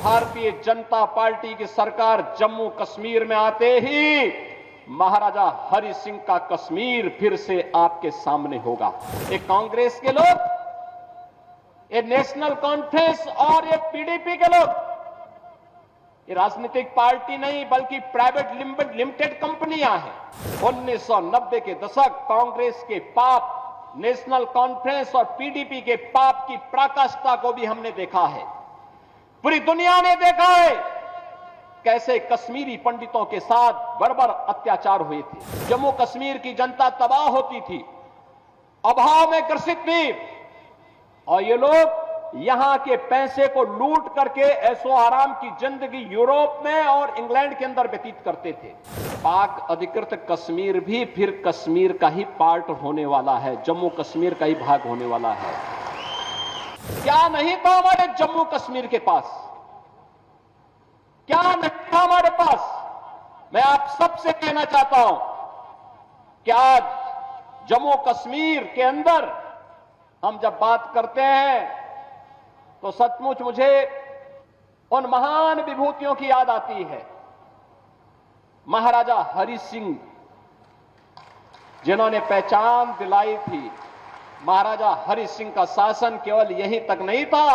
Bharatiya Janata party की सरकार जम्मू कश्मीर में आते ही महाराजा हरि सिंह का कश्मीर फिर से आपके सामने होगा। ये कांग्रेस के लोग, ये नेशनल कॉन्फ्रेंस और ये पीडीपी के लोग, ये राजनीतिक पार्टी नहीं बल्कि प्राइवेट लिमिटेड कंपनियां हैं। 1990 के दशक कांग्रेस के पाप, नेशनल कॉन्फ्रेंस और पीडीपी के पाप की पराकाष्ठा को भी हमने देखा है। पूरी दुनिया ने देखा है कैसे कश्मीरी पंडितों के साथ बर्बर अत्याचार हुए थे। जम्मू कश्मीर की जनता तबाह होती थी, अभाव में ग्रसित थी, और ये लोग यहां के पैसे को लूट करके ऐशो आराम की जिंदगी यूरोप में और इंग्लैंड के अंदर व्यतीत करते थे। पाक अधिकृत कश्मीर भी फिर कश्मीर का ही पार्ट होने वाला है, जम्मू कश्मीर का ही भाग होने वाला है। क्या नहीं था हमारे जम्मू कश्मीर के पास? क्या नहीं था हमारे पास? मैं आप सबसे कहना चाहता हूं कि आज जम्मू कश्मीर के अंदर हम जब बात करते हैं तो सचमुच मुझे उन महान विभूतियों की याद आती है। महाराजा हरि सिंह जिन्होंने पहचान दिलाई थी। महाराजा हरि सिंह का शासन केवल यहीं तक नहीं था,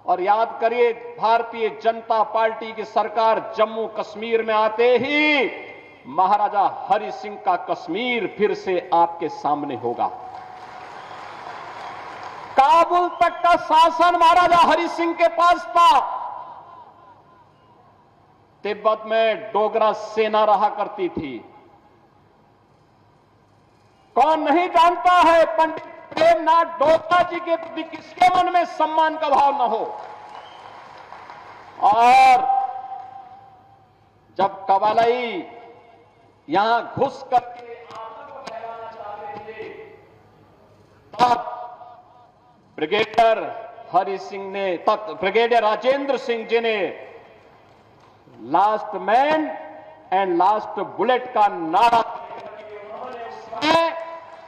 और याद करिए भारतीय जनता पार्टी की सरकार जम्मू कश्मीर में आते ही महाराजा हरि सिंह का कश्मीर फिर से आपके सामने होगा। काबुल तक का शासन महाराजा हरि सिंह के पास था। तिब्बत में डोगरा सेना रहा करती थी। कौन नहीं जानता है पंडित प्रेमनाथ डोगरा जी के प्रति किसके मन में सम्मान का भाव न हो। और जब कबालाई यहां घुस करके आंसू फैलाना चाहते थे, तब ब्रिगेडियर हरि सिंह ने, तब ब्रिगेडियर राजेंद्र सिंह जी ने last man and last bullet का नारा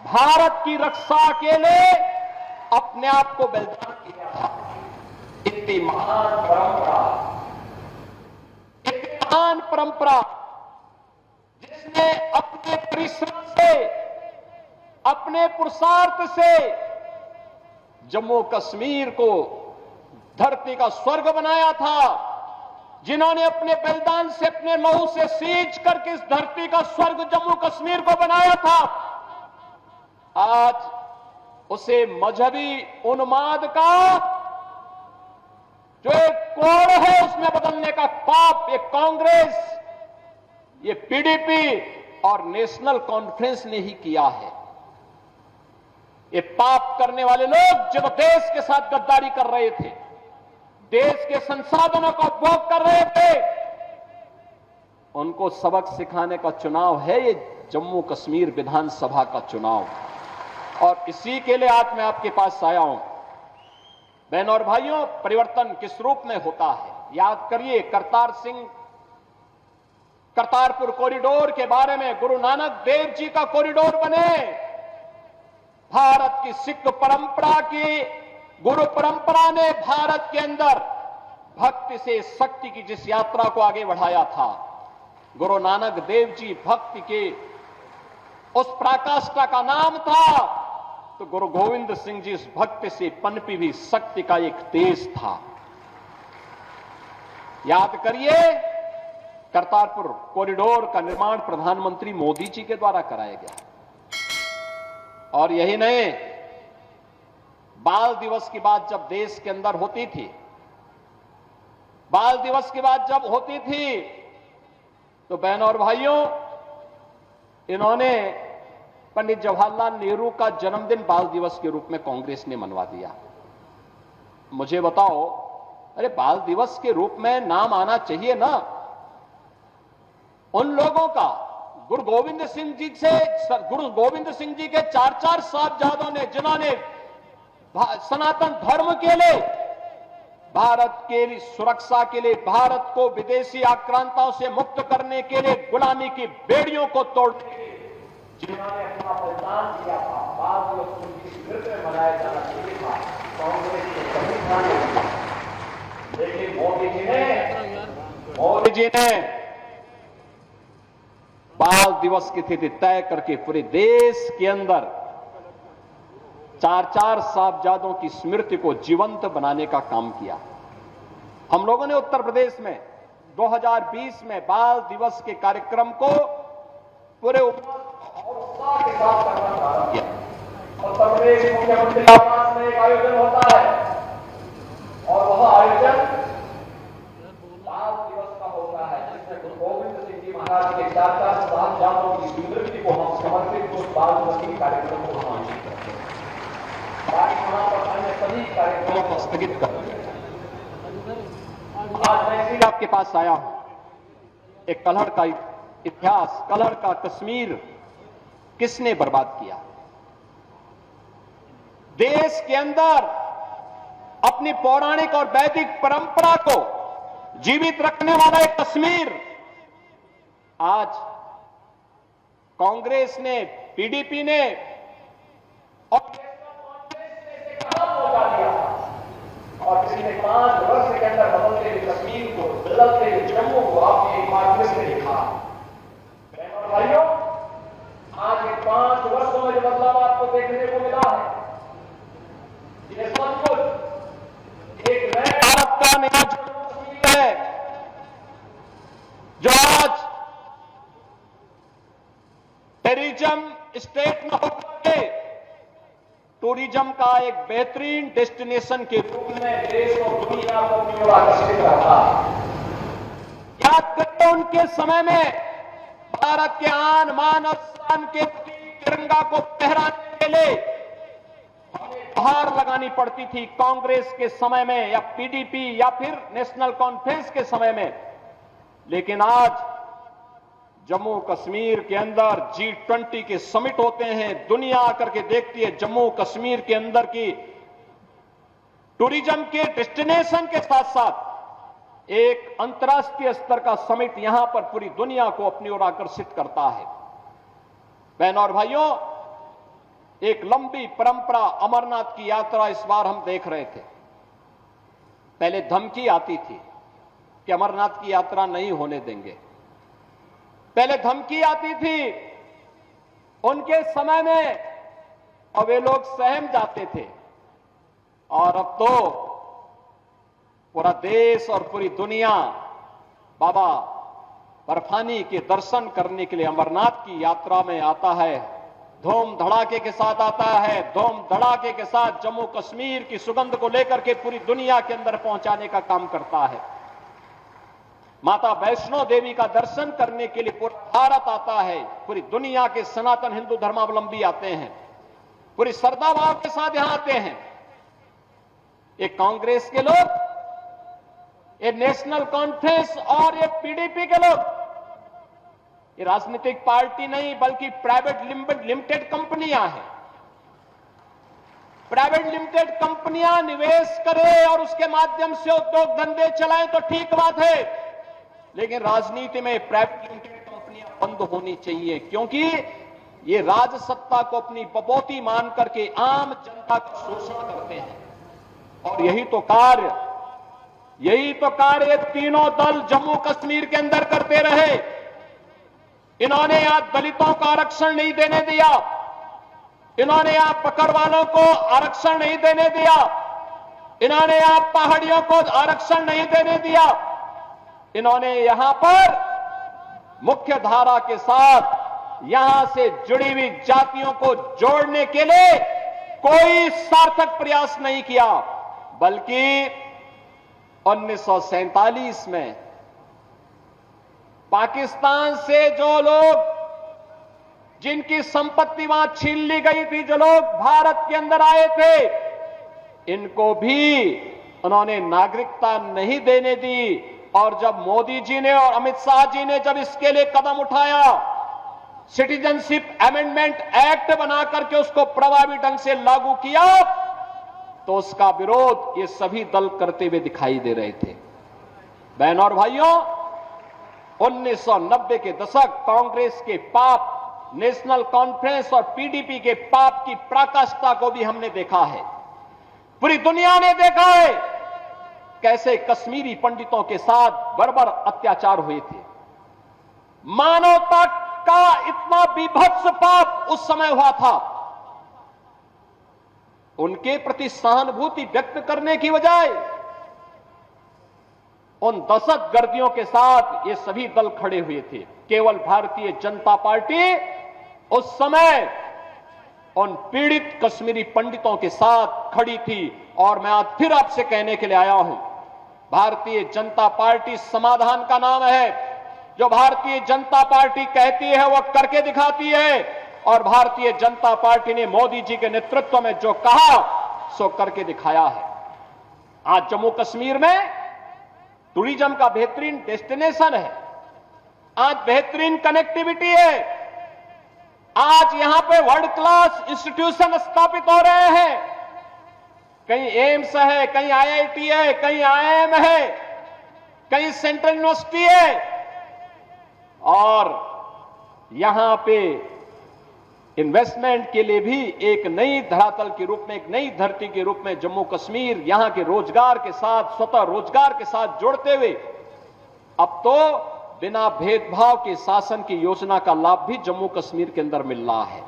भारत की रक्षा के लिए अपने आप को बलिदान किया था। इतनी महान परंपरा, इतनी महान परंपरा जिसने अपने परिश्रम से, अपने पुरुषार्थ से जम्मू कश्मीर को धरती का स्वर्ग बनाया था, जिन्होंने अपने बलिदान से, अपने लहू से सींच करके इस धरती का स्वर्ग जम्मू कश्मीर को बनाया था, आज उसे मजहबी उन्माद का जो एक कोड़ है उसमें बदलने का पाप ये कांग्रेस, ये पीडीपी और नेशनल कॉन्फ्रेंस ने ही किया है। ये पाप करने वाले लोग जो देश के साथ गद्दारी कर रहे थे, देश के संसाधनों का उपभोग कर रहे थे, उनको सबक सिखाने का चुनाव है ये जम्मू कश्मीर विधानसभा का चुनाव। और इसी के लिए आज मैं आपके पास आया हूं। बहनों और भाइयों, परिवर्तन किस रूप में होता है? याद करिए करतारपुर कॉरिडोर के बारे में, गुरु नानक देव जी का कॉरिडोर बने, भारत की सिख परंपरा की गुरु परंपरा ने भारत के अंदर भक्ति से शक्ति की जिस यात्रा को आगे बढ़ाया था, गुरु नानक देव जी भक्ति के उस पराकाष्ठा का नाम था, तो गुरु गोविंद सिंह जी इस भक्ति से पनपी हुई शक्ति का एक तेज था। याद करिए, करतारपुर कॉरिडोर का निर्माण प्रधानमंत्री मोदी जी के द्वारा कराया गया। और यही नहीं, बाल दिवस की बात जब देश के अंदर होती थी, बाल दिवस की बात जब होती थी, तो बहनों और भाइयों, इन्होंने पंडित जवाहरलाल नेहरू का जन्मदिन बाल दिवस के रूप में कांग्रेस ने मनवा दिया। मुझे बताओ, अरे बाल दिवस के रूप में नाम आना चाहिए ना उन लोगों का। गुरु गोविंद सिंह जी के 4 साहबजादों ने, जिन्होंने सनातन धर्म के लिए, भारत के लिए सुरक्षा के लिए, भारत को विदेशी आक्रांताओं से मुक्त करने के लिए, गुलामी की बेड़ियों को तोड़ने के लिए जिन्होंने अपना बलिदान दिया था, बाल दिवस उनकी स्मृति में मनाया जाना चाहिए था। कांग्रेस ने कभी ध्यान नहीं दिया, लेकिन मोदी जी ने बाल दिवस की तिथि तय करके पूरे देश के अंदर 4-4 साहबजादों की स्मृति को जीवंत बनाने का काम किया। हम लोगों ने उत्तर प्रदेश में 2020 में बाल दिवस के कार्यक्रम को पूरे उत्साह के साथ करना प्रारंभ किया। उत्तर प्रदेश मुख्यमंत्री आवास में एक आयोजन होता है और वह आयोजन बाल दिवस का होता है, जिसमें गुरु गोविंद सिंह जी महाराज के 4-4 साहबजादों की स्मृति को हम समर्पित उस बाल दिवस के कार्यक्रम को हम आयोजित करते हैं। बाकी वहां पर अन्य सभी कार्यक्रमों को स्थगित कर दिया। आज मैं इसीलिए आपके पास आया हूं। एक कलहड़ का इतिहास, कलहड़ का कश्मीर किसने बर्बाद किया? देश के अंदर अपनी पौराणिक और वैदिक परंपरा को जीवित रखने वाला एक कश्मीर आज कांग्रेस ने, पीडीपी ने और पहुंचा दिया और पिछले 5 वर्ष के अंदर बदलते हुए कश्मीर को, बदलते हुए जम्मू को आपने एक बार फिर से देखा। बहनों और भाइयों, आज इन 5 वर्षों में जो बदलाव आपको देखने को मिला है, ये सचमुच एक नए भारत का नया जम्मू कश्मीर है, जो आज टूरिज्म स्टेट में होकर के टूरिज्म का एक बेहतरीन डेस्टिनेशन के रूप में देश और दुनिया को अपनी ओर आकर्षित करता है। याद करें, उनके समय में भारत के आन मान और शान के तिरंगा को फहराने के लिए हार लगानी पड़ती थी कांग्रेस के समय में या पीडीपी या फिर नेशनल कॉन्फ्रेंस के समय में। लेकिन आज जम्मू कश्मीर के अंदर G20 के समिट होते हैं, दुनिया आकर के देखती है जम्मू कश्मीर के अंदर की टूरिज्म के डेस्टिनेशन के साथ साथ एक अंतर्राष्ट्रीय स्तर का समिट यहां पर पूरी दुनिया को अपनी ओर आकर्षित करता है। बहनों और भाइयों, एक लंबी परंपरा अमरनाथ की यात्रा इस बार हम देख रहे थे। पहले धमकी आती थी कि अमरनाथ की यात्रा नहीं होने देंगे, पहले धमकी आती थी उनके समय में और वे लोग सहम जाते थे, और अब तो पूरा देश और पूरी दुनिया बाबा बर्फानी के दर्शन करने के लिए अमरनाथ की यात्रा में आता है। धूम धड़ाके के साथ आता है, धूम धड़ाके के साथ जम्मू कश्मीर की सुगंध को लेकर के पूरी दुनिया के अंदर पहुंचाने का काम करता है। माता वैष्णो देवी का दर्शन करने के लिए पूरा भारत आता है, पूरी दुनिया के सनातन हिंदू धर्मावलंबी आते हैं, पूरी श्रद्धा भाव के साथ यहां आते हैं। ये कांग्रेस के लोग, ये नेशनल कॉन्फ्रेंस और ये पीडीपी के लोग, ये राजनीतिक पार्टी नहीं बल्कि प्राइवेट लिमिटेड कंपनियां हैं। प्राइवेट लिमिटेड कंपनियां निवेश करें और उसके माध्यम से उद्योग धंधे चलाएं तो ठीक बात है, लेकिन राजनीति में प्राइवेट लिमिटेड कंपनियां बंद होनी चाहिए, क्योंकि ये राजसत्ता को अपनी बपौती मान करके आम जनता का शोषण करते हैं। और यही तो कार्य ये तीनों दल जम्मू कश्मीर के अंदर करते रहे। इन्होंने यहां दलितों को आरक्षण नहीं देने दिया, इन्होंने यहां पकड़वालों को आरक्षण नहीं देने दिया, इन्होंने यहां पहाड़ियों को आरक्षण नहीं देने दिया, इन्होंने यहां पर मुख्य धारा के साथ यहां से जुड़ी हुई जातियों को जोड़ने के लिए कोई सार्थक प्रयास नहीं किया, बल्कि 1947 में पाकिस्तान से जो लोग, जिनकी संपत्ति वहां छीन ली गई थी, जो लोग भारत के अंदर आए थे, इनको भी उन्होंने नागरिकता नहीं देने दी। और जब मोदी जी ने और अमित शाह जी ने जब इसके लिए कदम उठाया, सिटीजनशिप अमेंडमेंट एक्ट बना करके उसको प्रभावी ढंग से लागू किया, तो उसका विरोध ये सभी दल करते हुए दिखाई दे रहे थे। बहनों और भाइयों, 1990 के दशक कांग्रेस के पाप, नेशनल कॉन्फ्रेंस और पीडीपी के पाप की पराकाष्ठा को भी हमने देखा है, पूरी दुनिया ने देखा है कैसे कश्मीरी पंडितों के साथ बर्बर अत्याचार हुए थे। मानवता का इतना बीभत्स पाप उस समय हुआ था। उनके प्रति सहानुभूति व्यक्त करने की बजाय उन दहशतगर्दियों के साथ ये सभी दल खड़े हुए थे। केवल भारतीय जनता पार्टी उस समय उन पीड़ित कश्मीरी पंडितों के साथ खड़ी थी। और मैं आज फिर आपसे कहने के लिए आया हूं, भारतीय जनता पार्टी समाधान का नाम है। जो भारतीय जनता पार्टी कहती है वो करके दिखाती है, और भारतीय जनता पार्टी ने मोदी जी के नेतृत्व में जो कहा सो करके दिखाया है। आज जम्मू कश्मीर में टूरिज्म का बेहतरीन डेस्टिनेशन है, आज बेहतरीन कनेक्टिविटी है, आज यहां पे वर्ल्ड क्लास इंस्टीट्यूशन स्थापित हो रहे हैं। कहीं एम्स है, कहीं आईआईटी है, कहीं आईआईएम है, कहीं सेंट्रल यूनिवर्सिटी है, और यहां पे इन्वेस्टमेंट के लिए भी एक नई धरातल के रूप में, एक नई धरती के रूप में जम्मू कश्मीर यहां के रोजगार के साथ, स्वतः रोजगार के साथ जोड़ते हुए अब तो बिना भेदभाव के शासन की योजना का लाभ भी जम्मू कश्मीर के अंदर मिल रहा है।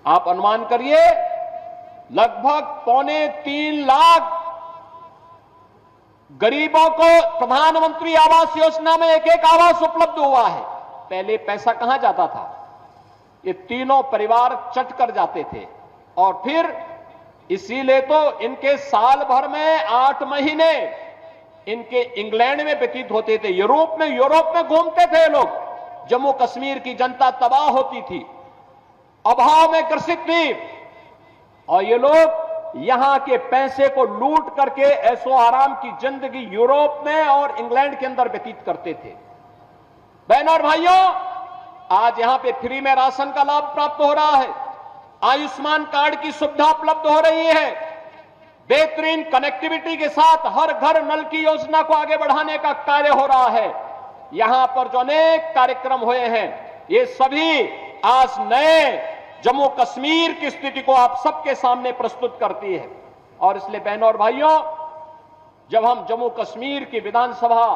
आप अनुमान करिए, लगभग 2.25 लाख गरीबों को प्रधानमंत्री आवास योजना में एक एक आवास उपलब्ध हुआ है। पहले पैसा कहां जाता था? ये तीनों परिवार चट कर जाते थे, और फिर इसीलिए तो इनके साल भर में 8 महीने इनके इंग्लैंड में व्यतीत होते थे, यूरोप में घूमते थे लोग। जम्मू कश्मीर की जनता तबाह होती थी, अभाव में ग्रसित थी, और ये लोग यहां के पैसे को लूट करके ऐशो आराम की जिंदगी यूरोप में और इंग्लैंड के अंदर व्यतीत करते थे। बहनों और भाइयों, आज यहां पे फ्री में राशन का लाभ प्राप्त हो रहा है, आयुष्मान कार्ड की सुविधा उपलब्ध हो रही है, बेहतरीन कनेक्टिविटी के साथ हर घर नल की योजना को आगे बढ़ाने का कार्य हो रहा है। यहां पर जो अनेक कार्यक्रम हुए हैं, ये सभी आज नए जम्मू कश्मीर की स्थिति को आप सबके सामने प्रस्तुत करती है। और इसलिए बहनों और भाइयों, जब हम जम्मू कश्मीर की विधानसभा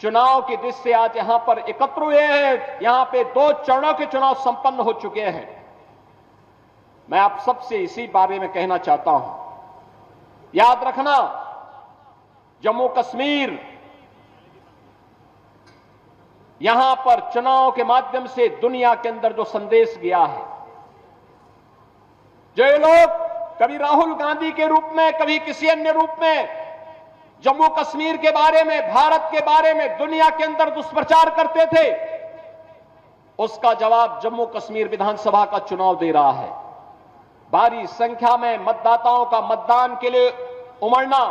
चुनाव की दृष्टि से आज यहां पर एकत्र हुए हैं, यहां पे 2 चरणों के चुनाव संपन्न हो चुके हैं, मैं आप सबसे इसी बारे में कहना चाहता हूं। याद रखना, जम्मू कश्मीर यहां पर चुनाव के माध्यम से दुनिया के अंदर जो संदेश गया है, जो ये लोग कभी राहुल गांधी के रूप में, कभी किसी अन्य रूप में जम्मू कश्मीर के बारे में, भारत के बारे में दुनिया के अंदर दुष्प्रचार करते थे, उसका जवाब जम्मू कश्मीर विधानसभा का चुनाव दे रहा है। भारी संख्या में मतदाताओं का मतदान के लिए उमड़ना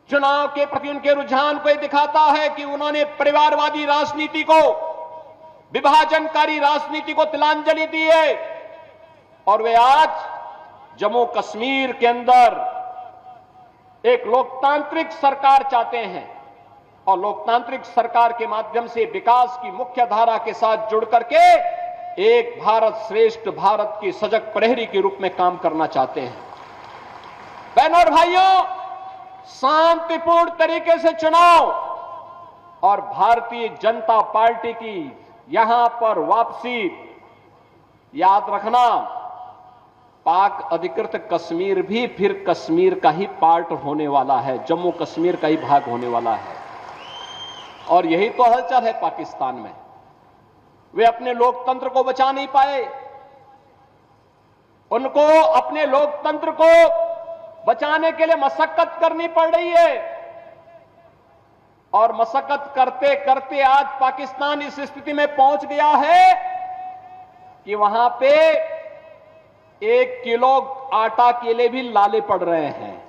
चुनाव के प्रति उनके रुझान को दिखाता है कि उन्होंने परिवारवादी राजनीति को, विभाजनकारी राजनीति को तिलांजलि दी है, और वे आज जम्मू कश्मीर के अंदर एक लोकतांत्रिक सरकार चाहते हैं, और लोकतांत्रिक सरकार के माध्यम से विकास की मुख्य धारा के साथ जुड़ करके एक भारत श्रेष्ठ भारत की सजग प्रहरी के रूप में काम करना चाहते हैं। बहनों और भाइयों, शांतिपूर्ण तरीके से चुनाव और भारतीय जनता पार्टी की यहां पर वापसी, याद रखना, पाक अधिकृत कश्मीर भी फिर कश्मीर का ही पार्ट होने वाला है, जम्मू कश्मीर का ही भाग होने वाला है। और यही तो हलचल है पाकिस्तान में। वे अपने लोकतंत्र को बचा नहीं पाए, उनको अपने लोकतंत्र को बचाने के लिए मशक्कत करनी पड़ रही है, और मशक्कत करते करते आज पाकिस्तान इस स्थिति में पहुंच गया है कि वहां पे 1 किलो आटा के लिए भी लाले पड़ रहे हैं।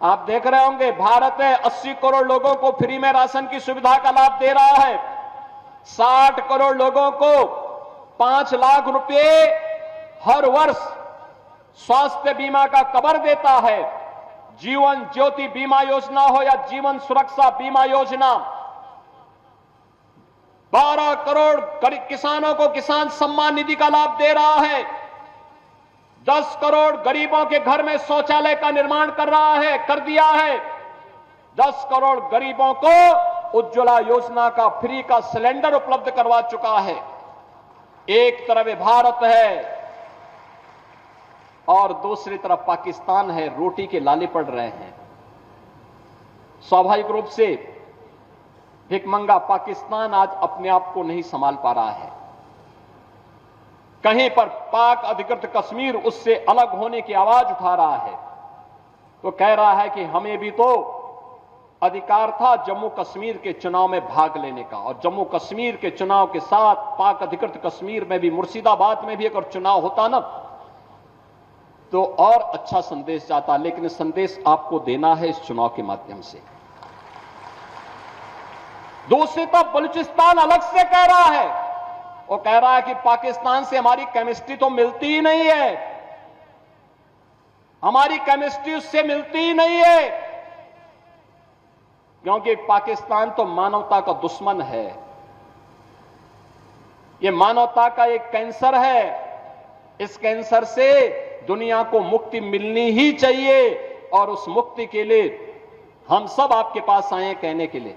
आप देख रहे होंगे, भारत है 80 करोड़ लोगों को फ्री में राशन की सुविधा का लाभ दे रहा है, 60 करोड़ लोगों को 5 लाख रुपए हर वर्ष स्वास्थ्य बीमा का कवर देता है। जीवन ज्योति बीमा योजना हो या जीवन सुरक्षा बीमा योजना, 12 करोड़ किसानों को किसान सम्मान निधि का लाभ दे रहा है। 10 करोड़ गरीबों के घर में शौचालय का निर्माण कर दिया है। 10 करोड़ गरीबों को उज्ज्वला योजना का फ्री का सिलेंडर उपलब्ध करवा चुका है। एक तरफ ये भारत है और दूसरी तरफ पाकिस्तान है, रोटी के लाले पड़ रहे हैं। स्वाभाविक रूप से भिखमंगा पाकिस्तान आज अपने आप को नहीं संभाल पा रहा है। कहीं पर पाक अधिकृत कश्मीर उससे अलग होने की आवाज उठा रहा है, तो कह रहा है कि हमें भी तो अधिकार था जम्मू कश्मीर के चुनाव में भाग लेने का, और जम्मू कश्मीर के चुनाव के साथ पाक अधिकृत कश्मीर में भी, मुर्शिदाबाद में भी अगर चुनाव होता ना तो और अच्छा संदेश जाता। लेकिन संदेश आपको देना है इस चुनाव के माध्यम से। दूसरी तरफ बलूचिस्तान अलग से कह रहा है, वो कह रहा है कि पाकिस्तान से हमारी केमिस्ट्री तो मिलती ही नहीं है, हमारी केमिस्ट्री उससे मिलती ही नहीं है, क्योंकि पाकिस्तान तो मानवता का दुश्मन है, ये मानवता का एक कैंसर है। इस कैंसर से दुनिया को मुक्ति मिलनी ही चाहिए, और उस मुक्ति के लिए हम सब आपके पास आए हैं कहने के लिए।